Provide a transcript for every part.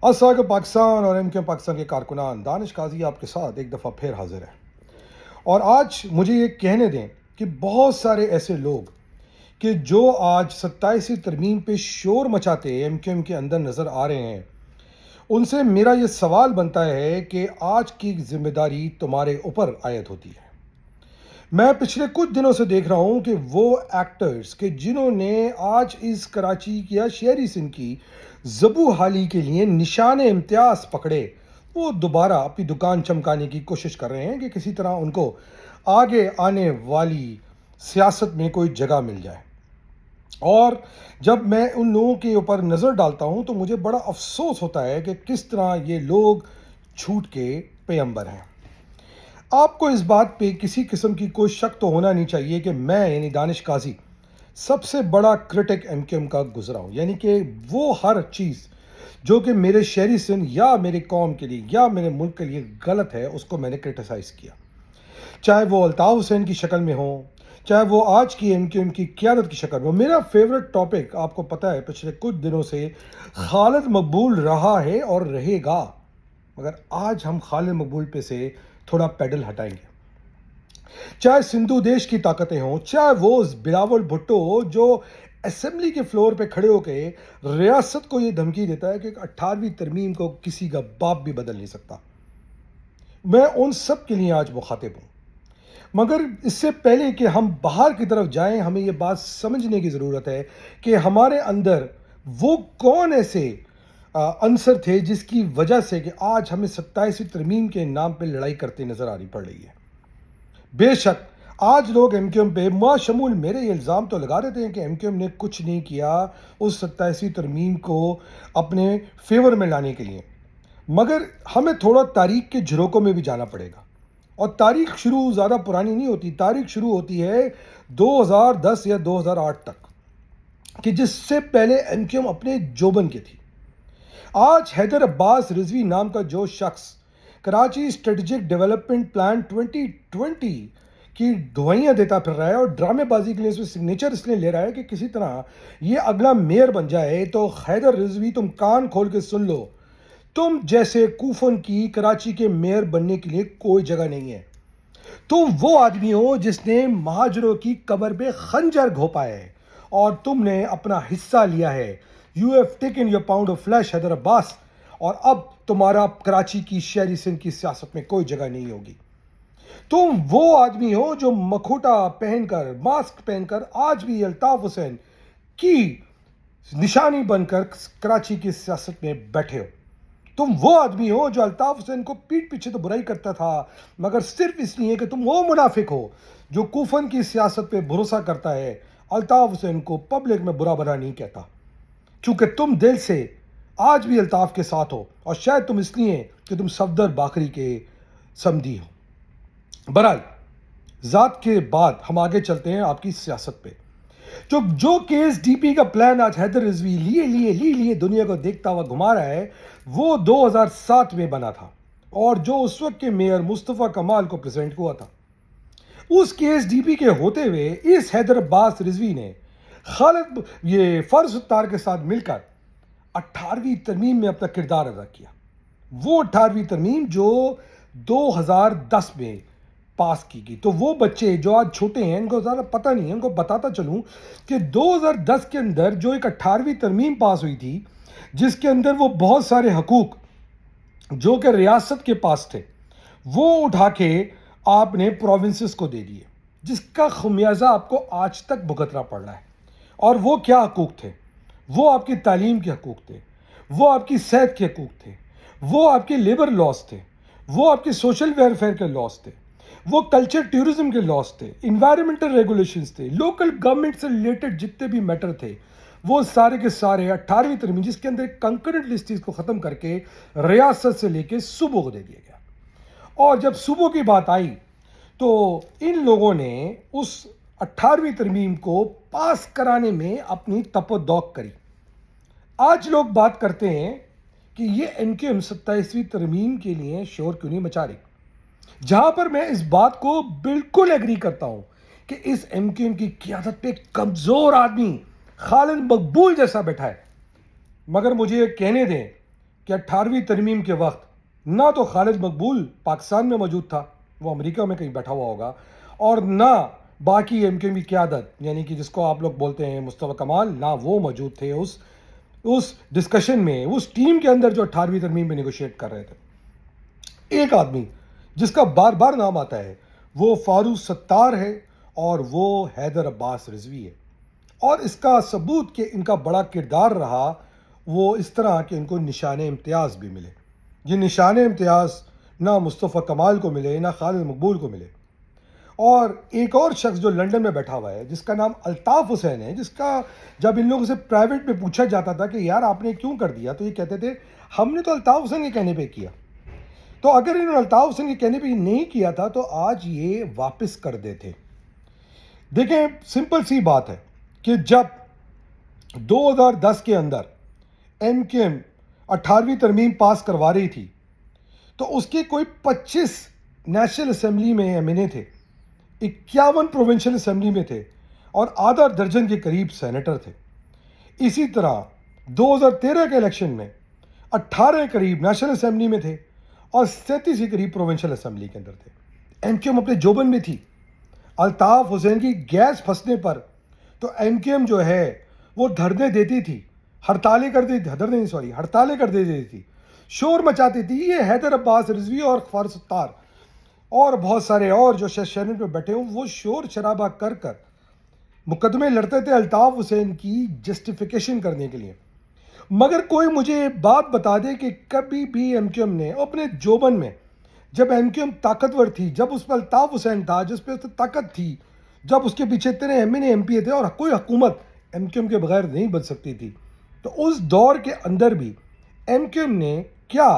السلام پاکستان اور M Q Pakistan کے کارکنان، دانش قاضی آپ کے ساتھ ایک دفعہ پھر حاضر ہے۔ اور آج مجھے یہ کہنے دیں کہ بہت سارے ایسے لوگ کہ جو آج 27ویں ترمیم پہ شور مچاتے ایم کیو ایم کے اندر نظر آ رہے ہیں، ان سے میرا یہ سوال بنتا ہے کہ آج کی ذمہ داری تمہارے اوپر عائد ہوتی ہے۔ میں پچھلے کچھ دنوں سے دیکھ رہا ہوں کہ وہ ایکٹرز کہ جنہوں نے آج اس کراچی یا شہری سندھ کی زبوں حالی کے لیے نشان امتیاز پکڑے، وہ دوبارہ اپنی دکان چمکانے کی کوشش کر رہے ہیں کہ کسی طرح ان کو آگے آنے والی سیاست میں کوئی جگہ مل جائے۔ اور جب میں ان لوگوں کے اوپر نظر ڈالتا ہوں تو مجھے بڑا افسوس ہوتا ہے کہ کس طرح یہ لوگ جھوٹ کے پیغمبر ہیں۔ آپ کو اس بات پہ کسی قسم کی کوئی شک تو ہونا نہیں چاہیے کہ میں یعنی دانش قاضی سب سے بڑا کرٹک ایم کیو ایم کا گزرا ہوں، یعنی کہ وہ ہر چیز جو کہ میرے شہری سندھ یا میری قوم کے لیے یا میرے ملک کے لیے غلط ہے اس کو میں نے کرٹیسائز کیا، چاہے وہ الطاف حسین کی شکل میں ہو، چاہے وہ آج کی ایم کیو ایم کی قیادت کی شکل میں ہو۔ میرا فیورٹ ٹاپک آپ کو پتہ ہے پچھلے کچھ دنوں سے خالد مقبول رہا ہے اور رہے گا، مگر آج ہم خالد مقبول پہ سے تھوڑا پیڈل ہٹائیں گے۔ چاہے سندھو دیش کی طاقتیں ہوں، چاہے وہ بلاول بھٹو ہو جو اسمبلی کے فلور پہ کھڑے ہو کے ریاست کو یہ دھمکی دیتا ہے کہ 18ویں ترمیم کو کسی کا باپ بھی بدل نہیں سکتا، میں ان سب کے لیے آج مخاطب ہوں۔ مگر اس سے پہلے کہ ہم باہر کی طرف جائیں، ہمیں یہ بات سمجھنے کی ضرورت ہے کہ ہمارے اندر وہ کون ایسے عنصر تھے جس کی وجہ سے کہ آج ہمیں 27ویں ترمیم کے نام پہ لڑائی کرتے نظر آ پڑ رہی ہے۔ بے شک آج لوگ ایم کیو ایم پہ شمول میرے یہ الزام تو لگا دیتے ہیں کہ ایم کیو ایم نے کچھ نہیں کیا اس 27ویں ترمیم کو اپنے فیور میں لانے کے لیے، مگر ہمیں تھوڑا تاریخ کے جھروکوں میں بھی جانا پڑے گا۔ اور تاریخ شروع زیادہ پرانی نہیں ہوتی، تاریخ شروع ہوتی ہے 2010 یا 2008 تک، کہ جس سے پہلے ایم کیو ایم اپنے جوبن کے تھی۔ آج حیدر عباس رضوی نام کا جو شخص کراچی اسٹریٹجک ڈیولپمنٹ پلان 2020 کی دعائیاں دیتا پھر رہا ہے اور ڈرامے بازی کے لیے اس میں سگنیچر اس لیے لے رہا ہے کہ کسی طرح یہ اگلا میئر بن جائے، تو حیدر رضوی تم کان کھول کے سن لو، تم جیسے کوفن کی کراچی کے میئر بننے کے لیے کوئی جگہ نہیں ہے۔ تم وہ آدمی ہو جس نے مہاجروں کی قبر پہ خنجر گھونپا ہے اور تم نے اپنا حصہ لیا ہے۔ You have taken your pound of flesh Haider Abbas, اور اب تمہارا کراچی کی شہری سندھ کی سیاست میں کوئی جگہ نہیں ہوگی۔ تم وہ آدمی ہو جو مکھوٹا پہن کر، ماسک پہن کر آج بھی الطاف حسین کی نشانی بن کر کراچی کی سیاست میں بیٹھے ہو۔ تم وہ آدمی ہو جو الطاف حسین کو پیٹ پیچھے تو برائی کرتا تھا، مگر صرف اس لیے کہ تم وہ منافق ہو جو کوفن کی سیاست پہ بھروسہ کرتا ہے، الطاف حسین کو پبلک میں برا بھلا نہیں کہتا، چونکہ تم دل سے آج بھی الطاف کے ساتھ ہو، اور شاید تم اس لیے کہ تم صفدر باقری کے سمدھی ہو۔ بہرحال ذات کے بعد ہم آگے چلتے ہیں آپ کی سیاست پہ۔ جو کے ایس ڈی پی کا پلان آج حیدر رضوی لیے دنیا کو دیکھتا ہوا گھما رہا ہے، وہ 2007 میں بنا تھا، اور جو اس وقت کے میئر مصطفیٰ کمال کو پریزنٹ ہوا تھا۔ اس کے ایس ڈی پی کے ہوتے ہوئے اس حیدر عباس رضوی نے فرض ستار کے ساتھ مل کر 18ویں ترمیم میں اپنا کردار ادا کیا۔ وہ 18ویں ترمیم جو 2010 میں پاس کی گئی، تو وہ بچے جو آج چھوٹے ہیں ان کو زیادہ پتہ نہیں ہے، ان کو بتاتا چلوں کہ 2010 کے اندر جو ایک 18ویں ترمیم پاس ہوئی تھی جس کے اندر وہ بہت سارے حقوق جو کہ ریاست کے پاس تھے وہ اٹھا کے آپ نے پروونسز کو دے دیے، جس کا خمیازہ آپ کو آج تک بھگتنا پڑ رہا ہے۔ اور وہ کیا حقوق تھے؟ وہ آپ کی تعلیم کے حقوق تھے، وہ آپ کی صحت کے حقوق تھے، وہ آپ کے لیبر لاس تھے، وہ آپ کے سوشل ویلفیئر کے لاس تھے، وہ کلچر ٹیورزم کے لاس تھے، انوائرمنٹل ریگولیشنز تھے، لوکل گورنمنٹ سے ریلیٹڈ جتنے بھی میٹر تھے، وہ سارے کے سارے 18ویں ترمیم جس کے اندر ایک کنکرنٹ لسٹ کو ختم کر کے ریاست سے لے کے صوبوں کو دے دیا گیا۔ اور جب صوبوں کی بات آئی تو ان لوگوں نے اس 18ویں ترمیم کو پاس کرانے میں اپنی تپ و دوک کری۔ آج لوگ بات کرتے ہیں کہ یہ ایم کیو ایم 27ویں ترمیم کے لیے شور کیوں نہیں مچا رہی، جہاں پر میں اس بات کو بالکل ایگری کرتا ہوں کہ اس ایم کیو ایم کی قیادت پہ کمزور آدمی خالد مقبول جیسا بیٹھا ہے، مگر مجھے یہ کہنے دیں کہ 18ویں ترمیم کے وقت نہ تو خالد مقبول پاکستان میں موجود تھا، وہ امریکہ میں کہیں بیٹھا ہوا ہوگا، اور نہ باقی ایم کیو ایم کی قیادت یعنی کہ جس کو آپ لوگ بولتے ہیں مصطفیٰ کمال، نہ وہ موجود تھے اس ڈسکشن میں، اس ٹیم کے اندر جو 18ویں ترمیم میں نیگوشیٹ کر رہے تھے۔ ایک آدمی جس کا بار بار نام آتا ہے وہ فاروق ستار ہے اور وہ حیدر عباس رضوی ہے، اور اس کا ثبوت کہ ان کا بڑا کردار رہا وہ اس طرح کہ ان کو نشان امتیاز بھی ملے۔ یہ نشان امتیاز نہ مصطفیٰ کمال کو ملے نہ خالد مقبول کو ملے۔ اور ایک اور شخص جو لنڈن میں بیٹھا ہوا ہے جس کا نام الطاف حسین ہے، جس کا جب ان لوگوں سے پرائیویٹ میں پوچھا جاتا تھا کہ یار آپ نے کیوں کر دیا، تو یہ کہتے تھے ہم نے تو الطاف حسین کے کہنے پہ کیا۔ تو اگر انہوں نے الطاف حسین کے کہنے پہ نہیں کیا تھا تو آج یہ واپس کر دیتے۔ دیکھیں سمپل سی بات ہے کہ جب 2010 کے اندر ایم کیو ایم 18ویں ترمیم پاس کروا رہی تھی تو اس کے کوئی 25 نیشنل اسمبلی میں ایم این اے تھے، 51 پروونشل اسمبلی میں تھے، اور آدھا درجن کے قریب سینیٹر تھے۔ اسی طرح 2013 کے الیکشن میں 18 قریب نیشنل اسمبلی میں تھے اور 37 کے قریب پروونشل اسمبلی کے اندر تھے۔ ایم کیو ایم اپنے جوبن میں تھی۔ الطاف حسین کی گیس پھنسنے پر تو ایم کیو ایم جو ہے وہ دھرنے دیتی تھی، ہڑتالیں کر دیتی تھی، شور مچاتی تھی۔ یہ حیدر عباس رضوی اور فاروق ستار اور بہت سارے اور جو سینٹ میں بیٹھے ہوں وہ شور شرابہ کر مقدمے لڑتے تھے الطاف حسین کی جسٹیفیکیشن کرنے کے لیے۔ مگر کوئی مجھے بات بتا دے کہ کبھی بھی ایم کیو ایم نے اپنے جوبن میں، جب ایم کیو ایم طاقتور تھی، جب اس پر الطاف حسین تھا جس پہ طاقت تھی، جب اس کے پیچھے اتنے M N A M P A تھے اور کوئی حکومت ایم کیو ایم کے بغیر نہیں بن سکتی تھی، تو اس دور کے اندر بھی ایم کیو ایم نے کیا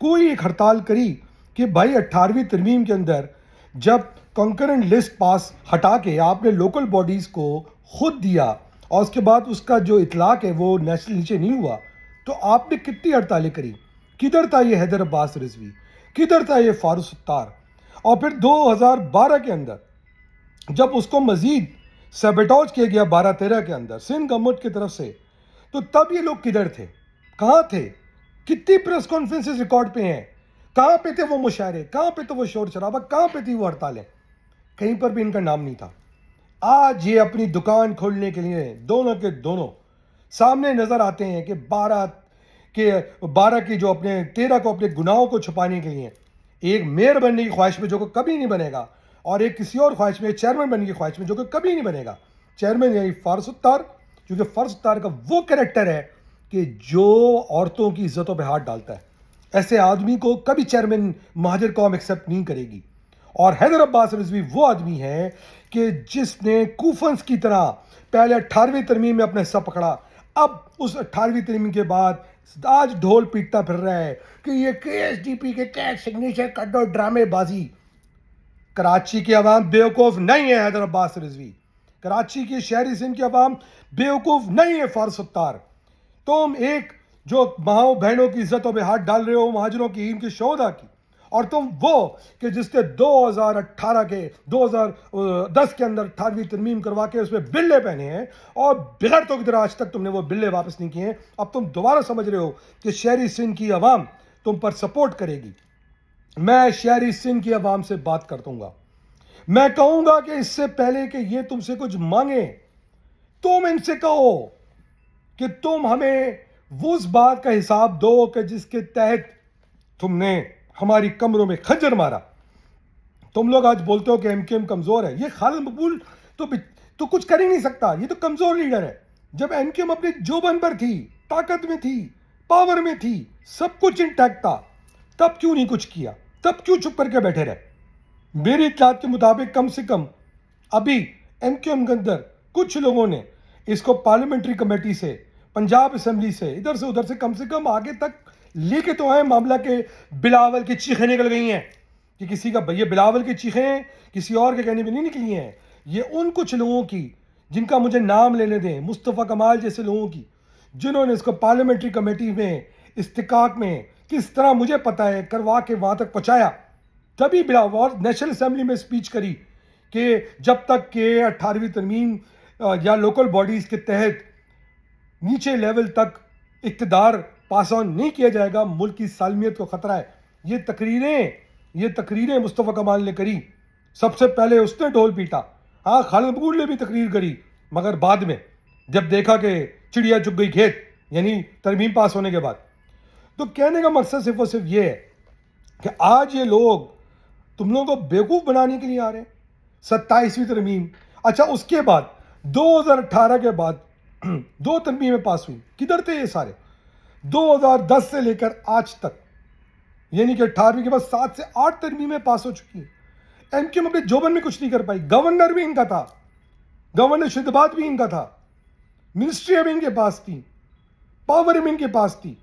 کوئی ایک ہڑتال کری کہ بھائی 18ویں ترمیم کے اندر جب کنکرنٹ لسٹ پاس ہٹا کے آپ نے لوکل باڈیز کو خود دیا اور اس کے بعد اس کا جو اطلاق ہے وہ نیشنل نیچے نہیں ہوا، تو آپ نے کتنی ہڑتالیں کری؟ کدھر تھا یہ حیدر عباس رضوی؟ کدھر تھا یہ فاروق ستار؟ اور پھر 2012 کے اندر جب اس کو مزید سیبیٹاج کیا گیا 12-13 کے اندر سندھ گورنمنٹ کی طرف سے، تو تب یہ لوگ کدھر تھے؟ کہاں تھے؟ کتنی پریس کانفرنسز ریکارڈ پہ ہیں؟ کہاں پہ تھے وہ مشاعرے؟ کہاں پہ تھے وہ شور شرابہ؟ کہاں پہ تھی وہ ہڑتالیں؟ کہیں پر بھی ان کا نام نہیں تھا۔ آج یہ اپنی دکان کھولنے کے لیے دونوں کے دونوں سامنے نظر آتے ہیں کہ 12 کی جو اپنے 13 کو اپنے گناہوں کو چھپانے کے لیے ایک میئر بننے کی خواہش میں جو کہ کبھی نہیں بنے گا، اور ایک کسی اور خواہش میں چیئرمین بننے کی خواہش میں جو کہ کبھی نہیں بنے گا۔ چیئرمین یعنی فاروق ستار، کیونکہ فاروق ستار کا وہ کریکٹر ہے کہ جو عورتوں کی عزتوں پہ ہاتھ ڈالتا ہے، ایسے آدمی کو کبھی چیئرمین مہاجر قوم ایکسیپٹ نہیں کرے گی۔ اور حیدر عباس رضوی وہ آدمی ہے کہ جس نے کوفنس کی طرح پہلے 18ویں ترمیم میں اپنا حصہ پکڑا، اب اس 18ویں ترمیم کے بعد آج ڈھول پیٹتا پھر رہا ہے کہ یہ کے ایس ڈی پی کے ٹیکس سگنیچر کٹ اور ڈرامے بازی۔ کراچی کی عوام بیوقوف نہیں ہے حیدر عباس رضوی، کراچی کی شہری سندھ کی عوام بیوقوف نہیں ہے فاروق ستار۔ تم ایک جو ماؤں بہنوں کی عزتوں پہ ہاتھ ڈال رہے ہو، مہاجروں کی، ان کے شہداء کی، اور تم وہ کہ جس نے 2010 کے اندر 18ویں ترمیم کروا کے اس میں بلے پہنے ہیں اور بغیر تو کدھر آج تک تم نے وہ بلے واپس نہیں کیے ہیں۔ اب تم دوبارہ سمجھ رہے ہو کہ شہری سندھ کی عوام تم پر سپورٹ کرے گی۔ میں شہری سندھ کی عوام سے بات کرتا ہوں گا، میں کہوں گا کہ اس سے پہلے کہ یہ تم سے کچھ مانگیں، تم ان سے کہو کہ تم ہمیں اس بات کا حساب دو کہ جس کے تحت تم نے ہماری کمروں میں خنجر مارا۔ تم لوگ آج بولتے ہو کہ ایم کیو ایم کمزور ہے، یہ خالد مقبول تو کچھ کر ہی نہیں سکتا، یہ تو کمزور لیڈر ہے۔ جب ایم کیو ایم اپنی جوبن پر تھی، طاقت میں تھی، پاور میں تھی، سب کچھ انٹیکٹ تھا، تب کیوں نہیں کچھ کیا؟ تب کیوں چپ کر کے بیٹھے رہے؟ میری اطلاعات کے مطابق کم سے کم ابھی ایم کیو ایم کے اندر کچھ لوگوں نے اس کو پارلیمنٹری کمیٹی سے، پنجاب اسمبلی سے، ادھر سے ادھر سے کم آگے تک لے کے تو آئے معاملہ کہ بلاول کی چیخیں نکل گئی ہیں کہ کسی کا یہ بلاول کی چیخیں کسی اور کے کہنے پہ نہیں نکلی ہیں، یہ ان کچھ لوگوں کی جن کا مجھے نام لینے دیں، مصطفیٰ کمال جیسے لوگوں کی، جنہوں نے اس کو پارلیمنٹری کمیٹی میں استحقاق میں کس طرح مجھے پتا ہے کروا کے وہاں تک پہنچایا۔ تبھی بلاول نیشنل اسمبلی میں سپیچ کری کہ جب تک کہ 18ویں ترمیم یا لوکل باڈیز کے تحت نیچے لیول تک اقتدار پاس آن نہیں کیا جائے گا ملک کی سالمیت کو خطرہ ہے. یہ تقریریں مصطفیٰ کمال نے کری. سب سے پہلے اس نے ڈھول پیٹا. ہاں خالد مقبول نے بھی تقریر کری, مگر بعد میں جب دیکھا کہ چڑیا چگ گئی کھیت, یعنی ترمیم پاس ہونے کے بعد. تو کہنے کا مقصد صرف اور صرف یہ ہے کہ آج یہ لوگ تم لوگوں کو بیوقوف بنانے کے لیے آ رہے ہیں. 27ویں ترمیم, اچھا اس کے بعد 2018 کے بعد 2 ترمیمیں پاس ہوئی. کدھر تھے یہ سارے؟ 2010 سے لے کر آج تک, یعنی کہ 18ویں کے بعد 7 سے 8 ترمیمیں پاس ہو چکی ہیں. ایم کیو ایم اپنے جوبن میں کچھ نہیں کر پائی. گورنر بھی ان کا تھا, گورنر شدبات بھی ان کا تھا, منسٹریاں بھی ان کے پاس تھی, پاور بھی ان کے پاس تھی.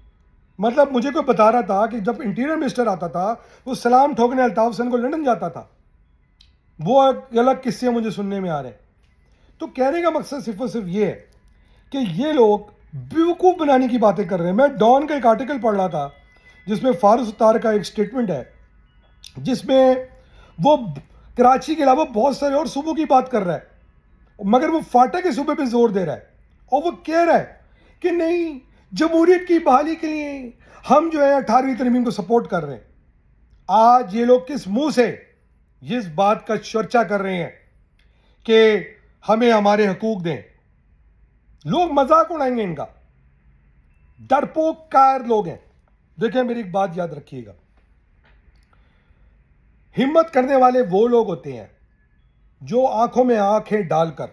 مطلب مجھے کوئی بتا رہا تھا کہ جب انٹیریئر منسٹر آتا تھا وہ سلام ٹھوکنے الطاف حسین کو لندن جاتا تھا. وہ الگ قصے مجھے سننے میں آ رہے ہیں. تو کہنے کا مقصد صرف اور صرف یہ ہے کہ یہ لوگ بیوقوف بنانے کی باتیں کر رہے ہیں. میں ڈان کا ایک آرٹیکل پڑھ رہا تھا جس میں فاروق ستار کا ایک سٹیٹمنٹ ہے, جس میں وہ کراچی کے علاوہ بہت سارے اور صوبوں کی بات کر رہا ہے, مگر وہ فاٹا کے صوبے پہ زور دے رہا ہے. اور وہ کہہ رہا ہے کہ نہیں, جمہوریت کی بحالی کے لیے ہم جو ہے 18ویں ترمیم کو سپورٹ کر رہے ہیں. آج یہ لوگ کس منہ سے اس بات کا چرچا کر رہے ہیں کہ ہمیں ہمارے حقوق دیں؟ لوگ مذاق اڑائیں گے ان کا. ڈرپوک کائر لوگ ہیں. دیکھیں میری ایک بات یاد رکھیے گا, ہمت کرنے والے وہ لوگ ہوتے ہیں جو آنکھوں میں آنکھیں ڈال کر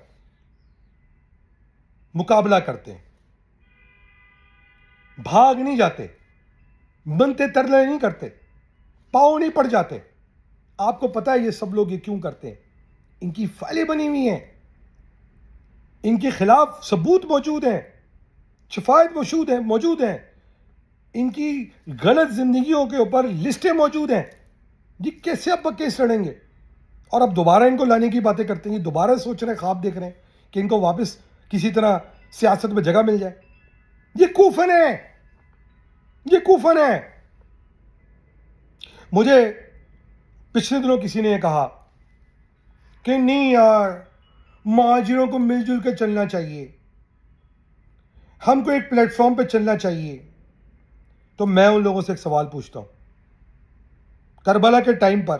مقابلہ کرتے ہیں, بھاگ نہیں جاتے, بنتے ترلے نہیں کرتے, پاؤں نہیں پڑ جاتے. آپ کو پتا ہے یہ سب لوگ یہ کیوں کرتے ہیں؟ ان کی فائلیں بنی ہوئی ہیں, ان کے خلاف ثبوت موجود ہیں, شفاہد موجود ہیں, ان کی غلط زندگیوں کے اوپر لسٹیں موجود ہیں. یہ کیسے اب کیس لڑیں گے؟ اور اب دوبارہ ان کو لانے کی باتیں کرتے ہیں, دوبارہ سوچ رہے ہیں, خواب دیکھ رہے ہیں کہ ان کو واپس کسی طرح سیاست میں جگہ مل جائے. یہ کوفن ہے, یہ کوفن ہے. مجھے پچھلے دنوں کسی نے کہا کہ نہیں یار, مہاجروں کو مل جل کے چلنا چاہیے, ہم کو ایک پلیٹ فارم پہ چلنا چاہیے. تو میں ان لوگوں سے ایک سوال پوچھتا ہوں, کربلا کے ٹائم پر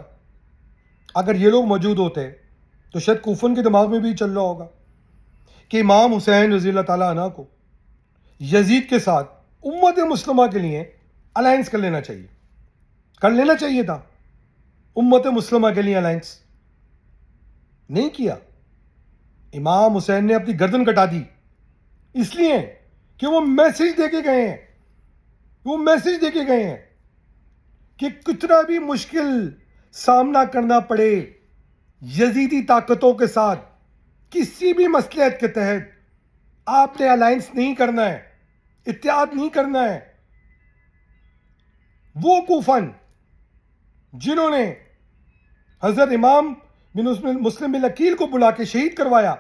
اگر یہ لوگ موجود ہوتے تو شاید کوفن کے دماغ میں بھی چل رہا ہوگا کہ امام حسین رضی اللہ تعالیٰ عنہ کو یزید کے ساتھ امت مسلمہ کے لیے الائنس کر لینا چاہیے تھا. امت مسلمہ کے لیے الائنس نہیں کیا. امام حسین نے اپنی گردن کٹا دی, اس لیے کہ وہ میسج دے کے گئے ہیں کہ کتنا بھی مشکل سامنا کرنا پڑے یزیدی طاقتوں کے ساتھ, کسی بھی مصلحت کے تحت آپ نے الائنس نہیں کرنا ہے, اتحاد نہیں کرنا ہے. وہ کوفن جنہوں نے حضرت امام بن مسلم بن عقیل کو بلا کے شہید کروایا,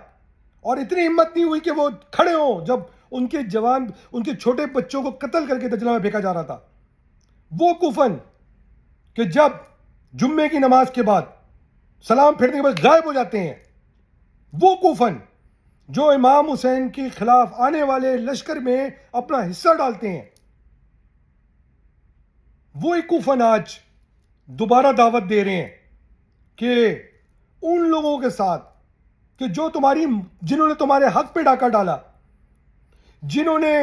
اور اتنی ہمت نہیں ہوئی کہ وہ کھڑے ہوں جب ان کے چھوٹے بچوں کو قتل کر کے دجلہ میں پھینکا جا رہا تھا. وہ کوفن کہ جب جمعے کی نماز کے بعد سلام پھیرنے کے بعد غائب ہو جاتے ہیں. وہ کوفن جو امام حسین کے خلاف آنے والے لشکر میں اپنا حصہ ڈالتے ہیں. وہی کوفن آج دوبارہ دعوت دے رہے ہیں کہ ان لوگوں کے ساتھ کہ جنہوں نے تمہارے حق پہ ڈاکہ ڈالا, جنہوں نے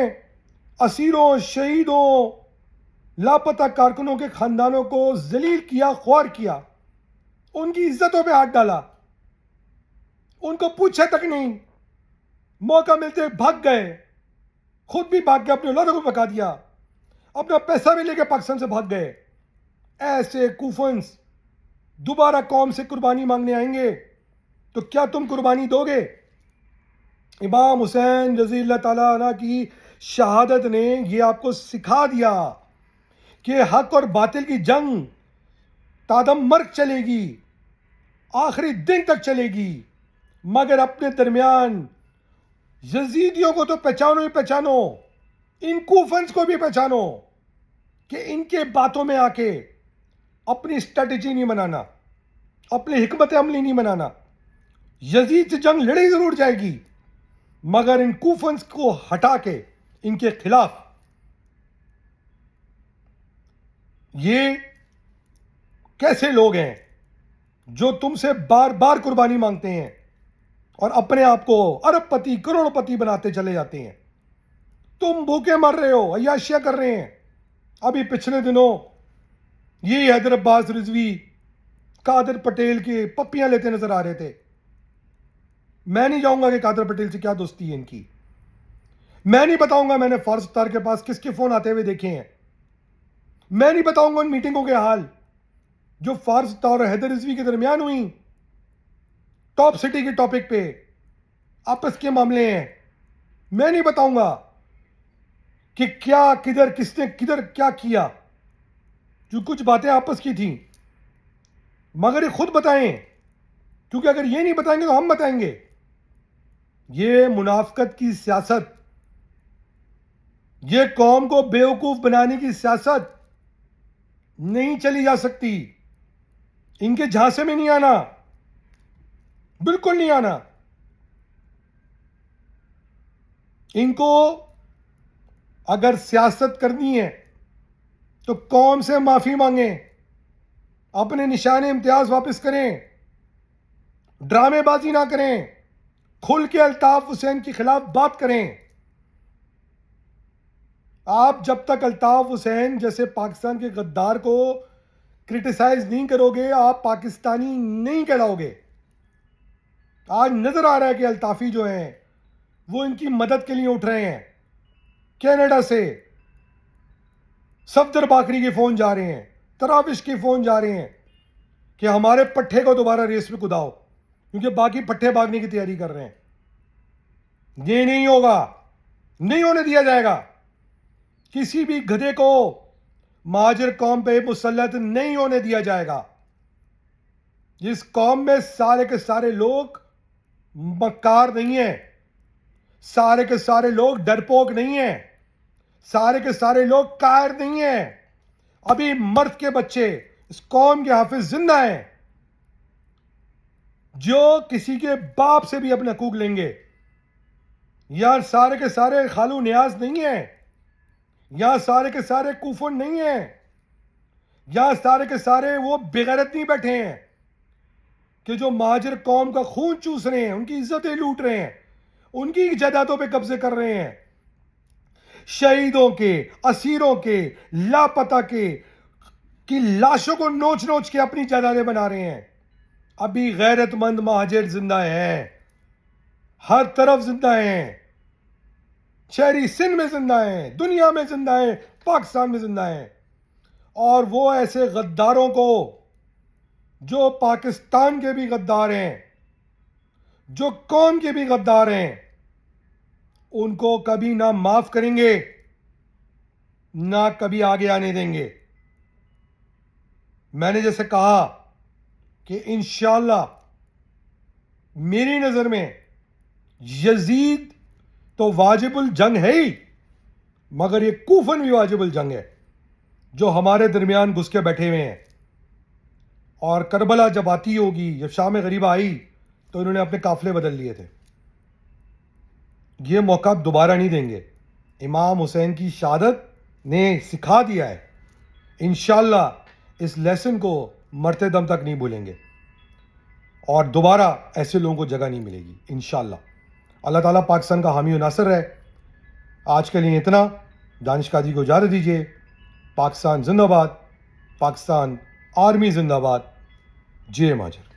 اسیروں, شہیدوں, لاپتہ کارکنوں کے خاندانوں کو ذلیل کیا, خوار کیا, ان کی عزتوں پہ ہاتھ ڈالا, ان کو پوچھا تک نہیں, موقع ملتے بھاگ گئے, خود بھی بھاگ گئے, اپنے اولادوں کو بکا دیا, اپنا پیسہ بھی لے کے پاکستان سے بھاگ گئے. ایسے کوفنس دوبارہ قوم سے قربانی مانگنے آئیں گے تو کیا تم قربانی دو گے؟ امام حسین رضی اللہ تعالیٰ عنہ کی شہادت نے یہ آپ کو سکھا دیا کہ حق اور باطل کی جنگ تادم مرگ چلے گی, آخری دن تک چلے گی, مگر اپنے درمیان یزیدیوں کو تو پہچانو ہی پہچانو, ان کوفنس کو بھی پہچانو کہ ان کے باتوں میں آ کے اپنی اسٹریٹجی نہیں بنانا, اپنی حکمت عملی نہیں بنانا. یزید سے جنگ لڑی ضرور جائے گی, مگر ان کوفنس کو ہٹا کے ان کے خلاف یہ کیسے لوگ ہیں جو تم سے بار بار قربانی مانگتے ہیں اور اپنے آپ کو ارب پتی کروڑ پتی بناتے چلے جاتے ہیں؟ تم بھوکے مر رہے ہو، عیاشیاں کر رہے ہیں. ابھی پچھلے دنوں یہ حیدر عباس رضوی قادر پٹیل کے پپیاں لیتے نظر آ رہے تھے. میں نہیں جاؤں گا کہ قادر پٹیل سے کیا دوستی ہے ان کی. میں نہیں بتاؤں گا میں نے فارس افطار کے پاس کس کے فون آتے ہوئے دیکھے ہیں. میں نہیں بتاؤں گا ان میٹنگوں کے حال جو فارس افطار اور حیدر رضوی کے درمیان ہوئی ٹاپ سٹی کے ٹاپک پہ آپس کے معاملے ہیں. میں نہیں بتاؤں گا کہ کیا کدھر کس نے کدھر کیا کیا، جو کچھ باتیں آپس کی تھیں. مگر یہ خود بتائیں، کیونکہ اگر یہ نہیں بتائیں گے تو ہم بتائیں گے. یہ منافقت کی سیاست، یہ قوم کو بیوقوف بنانے کی سیاست نہیں چلی جا سکتی. ان کے جھانسے میں نہیں آنا، بالکل نہیں آنا. ان کو اگر سیاست کرنی ہے تو قوم سے معافی مانگیں، اپنے نشان امتیاز واپس کریں، ڈرامے بازی نہ کریں، کھل کے الطاف حسین کے خلاف بات کریں. آپ جب تک الطاف حسین جیسے پاکستان کے غدار کو کرٹیسائز نہیں کرو گے، آپ پاکستانی نہیں کہلاؤ گے. آج نظر آ رہا ہے کہ الطافی جو ہیں وہ ان کی مدد کے لیے اٹھ رہے ہیں. کینیڈا سے صفدر باکری کے فون جا رہے ہیں، تراوش کے فون جا رہے ہیں کہ ہمارے پٹھے کو دوبارہ ریس میں کوداؤ، کیونکہ باقی پٹھے بھاگنے کی تیاری کر رہے ہیں. یہ نہیں ہوگا، نہیں ہونے دیا جائے گا. کسی بھی گدھے کو مہاجر قوم پہ مسلط نہیں ہونے دیا جائے گا. جس قوم میں سارے کے سارے لوگ مکار نہیں ہیں، سارے کے سارے لوگ ڈرپوک نہیں ہیں، سارے کے سارے لوگ قائر نہیں ہیں. ابھی مرد کے بچے اس قوم کے حافظ زندہ ہیں جو کسی کے باپ سے بھی اپنے حقوق لیں گے. یہاں سارے کے سارے خالو نیاز نہیں ہیں، یہاں سارے کے سارے کوفن نہیں ہیں، یہاں سارے کے سارے وہ بغیرت نہیں بیٹھے ہیں کہ جو مہاجر قوم کا خون چوس رہے ہیں، ان کی عزتیں لوٹ رہے ہیں، ان کی جائیدادوں پہ قبضے کر رہے ہیں، شہیدوں کے، اسیروں کے، لاپتہ کے کی لاشوں کو نوچ نوچ کے اپنی جائیدادیں بنا رہے ہیں. ابھی غیرت مند مہاجر زندہ ہیں، ہر طرف زندہ ہیں، شہری سندھ میں زندہ ہیں، دنیا میں زندہ ہیں، پاکستان میں زندہ ہیں. اور وہ ایسے غداروں کو جو پاکستان کے بھی غدار ہیں، جو قوم کے بھی غدار ہیں، ان کو کبھی نہ معاف کریں گے، نہ کبھی آگے آنے دیں گے. میں نے جیسے کہا کہ انشاءاللہ میری نظر میں یزید تو واجب الجنگ ہے ہی، مگر یہ کوفن بھی واجب الجنگ ہے جو ہمارے درمیان گھس کے بیٹھے ہوئے ہیں. اور کربلا جب آتی ہوگی، جب شام غریبہ آئی تو انہوں نے اپنے قافلے بدل لیے تھے. یہ موقع دوبارہ نہیں دیں گے. امام حسین کی شہادت نے سکھا دیا ہے، انشاءاللہ اس لیسن کو مرتے دم تک نہیں بھولیں گے اور دوبارہ ایسے لوگوں کو جگہ نہیں ملے گی انشاءاللہ. اللہ تعالیٰ پاکستان کا حامی و ناصر ہے. آج کے لیے اتنا. دانش قاضی کو اجازت دیجیے. پاکستان زندہ باد، پاکستان آرمی زندہ باد. جے مہاجر.